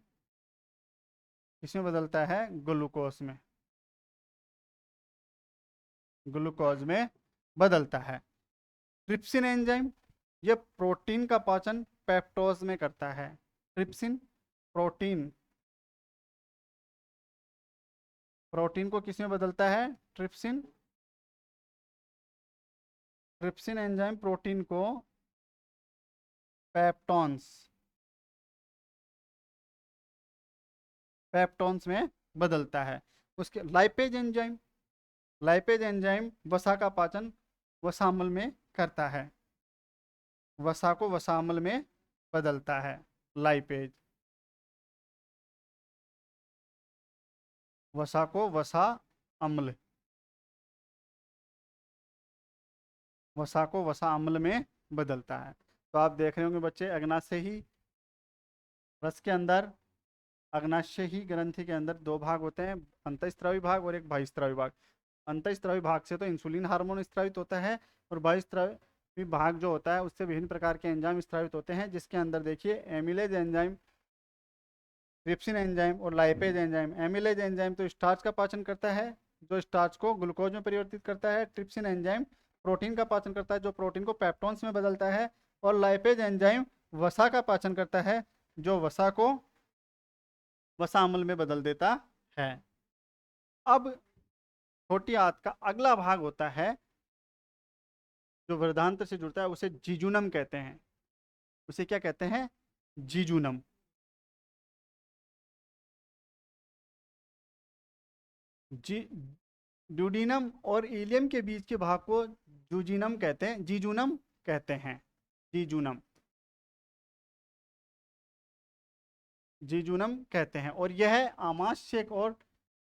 किसमें बदलता है? ग्लूकोज में। ग्लूकोज में बदलता है। ट्रिप्सिन एंजाइम, ये प्रोटीन का पाचन पेप्टोज में करता है। ट्रिप्सिन प्रोटीन, प्रोटीन को किसमें बदलता है? ट्रिप्सिन। ट्रिप्सिन एंजाइम प्रोटीन को पेप्टोन्स, पेप्टोन्स में बदलता है। उसके लाइपेज एंजाइम, लाइपेज एंजाइम वसा का पाचन वसामल में करता है। वसा को वसामल में बदलता है। लाइपेज वसा को वसा अम्ल, वसा को वसा अम्ल में बदलता है। तो आप देख रहे होंगे बच्चे, अग्नाशयी रस के अंदर, अग्नाशयी ग्रंथि के अंदर दो भाग होते हैं, अंतःस्रावी भाग और एक बहिस्रावी भाग। अंतःस्रावी भाग से तो इंसुलिन हार्मोन स्रावित होता है और बहिस्रावी भाग जो होता है उससे विभिन्न प्रकार के एंजाइम स्रावित होते हैं, जिसके अंदर देखिए एमिलेज एंजाइम, ट्रिप्सिन एंजाइम और लाइपेज एंजाइम। एमिलेज एंजाइम तो स्टार्च का पाचन करता है, जो स्टार्च को ग्लूकोज में परिवर्तित करता है। ट्रिप्सिन एंजाइम प्रोटीन का पाचन करता है, जो प्रोटीन को पेप्टोन्स में बदलता है। और लाइपेज एंजाइम वसा का पाचन करता है, जो वसा को वसा अम्ल में बदल देता है। अब छोटी आंत का अगला भाग होता है जो वृद्धांत्र से जुड़ता है, उसे जीजूनम कहते हैं। उसे क्या कहते हैं? जीजूनम। जी ड्यूडीनम और इलियम के बीच के भाग को जूजीनम कहते हैं, जीजूनम कहते हैं। जीजूनम, जीजूनम कहते हैं। और यह आमाशय और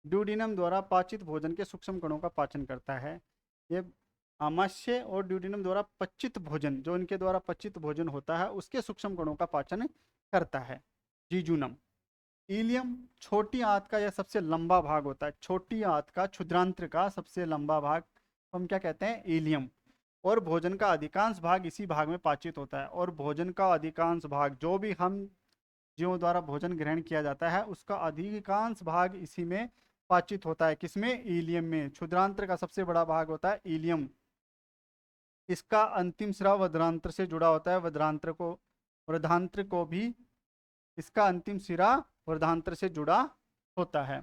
ड्यूडीनम द्वारा पाचित भोजन के सूक्ष्म कणों का पाचन करता है। ये आमाशय और ड्यूडीनम द्वारा पचित भोजन, जो इनके द्वारा पचित भोजन होता है उसके सूक्ष्म कणों का पाचन करता है। जीजूनम। इलियम छोटी आंत का यह सबसे लंबा भाग होता है। छोटी आंत का क्षुद्रांत्र का सबसे लंबा भाग हम क्या कहते हैं? इलियम। और भोजन का अधिकांश भाग इसी भाग में पाचित होता है। और भोजन का अधिकांश भाग, जो भी हम जीवों द्वारा भोजन ग्रहण किया जाता है उसका अधिकांश भाग इसी में पाचित होता है। किसमें? इलियम में। क्षुद्रांत्र का सबसे बड़ा भाग होता है इलियम। इसका अंतिम सिरा वृद्धांत्र से जुड़ा होता है। वृद्धांत्र को भी इसका अंतिम सिरा वृद्धांत्र से जुड़ा होता है।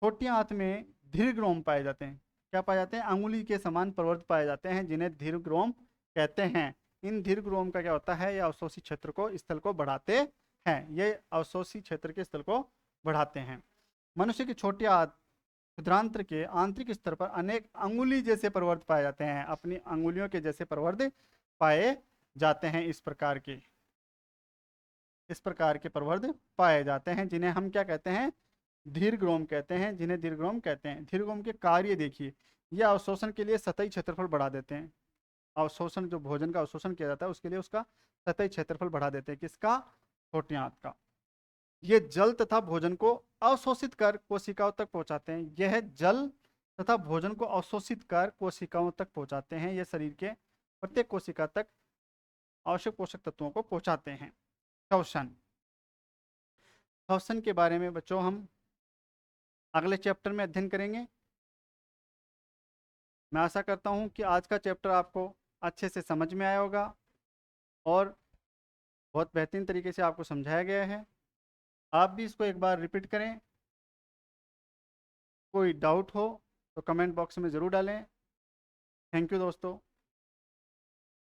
छोटी आंत में दीर्घरोम पाए जाते हैं। क्या पाए जाते हैं? अंगुली के समान प्रवर्त पाए जाते हैं, जिन्हें दीर्घरोम कहते हैं। इन दीर्घरोम का क्या होता है? ये अवशोषी क्षेत्र को, स्थल को बढ़ाते हैं। ये अवशोषी क्षेत्र के स्थल को बढ़ाते हैं। मनुष्य की छोटी आंत क्षुद्रांत्र के आंतरिक स्तर पर अनेक अंगुली जैसे प्रवर्त पाए जाते हैं। अपनी अंगुलियों के जैसे प्रवर्त पाए जाते हैं। इस प्रकार के प्रवर्ध पाए जाते हैं, जिन्हें हम क्या कहते हैं? दीर्घरोम कहते हैं। जिन्हें दीर्घरोम कहते हैं। दीर्घरोम के कार्य देखिए, यह अवशोषण के लिए सतही क्षेत्रफल बढ़ा देते हैं। अवशोषण, जो भोजन का अवशोषण किया जाता है उसके लिए उसका सतही क्षेत्रफल बढ़ा देते हैं। किसका? छोटी आंत का। ये जल तथा भोजन को अवशोषित कर कोशिकाओं तक पहुंचाते हैं। यह जल तथा भोजन को अवशोषित कर कोशिकाओं तक पहुंचाते हैं। यह शरीर के प्रत्येक कोशिका तक आवश्यक पोषक तत्वों को पहुंचाते हैं। श्वसन, श्वसन के बारे में बच्चों हम अगले चैप्टर में अध्ययन करेंगे। मैं आशा करता हूं कि आज का चैप्टर आपको अच्छे से समझ में आया होगा और बहुत बेहतरीन तरीके से आपको समझाया गया है। आप भी इसको एक बार रिपीट करें। कोई डाउट हो तो कमेंट बॉक्स में ज़रूर डालें। थैंक यू दोस्तों।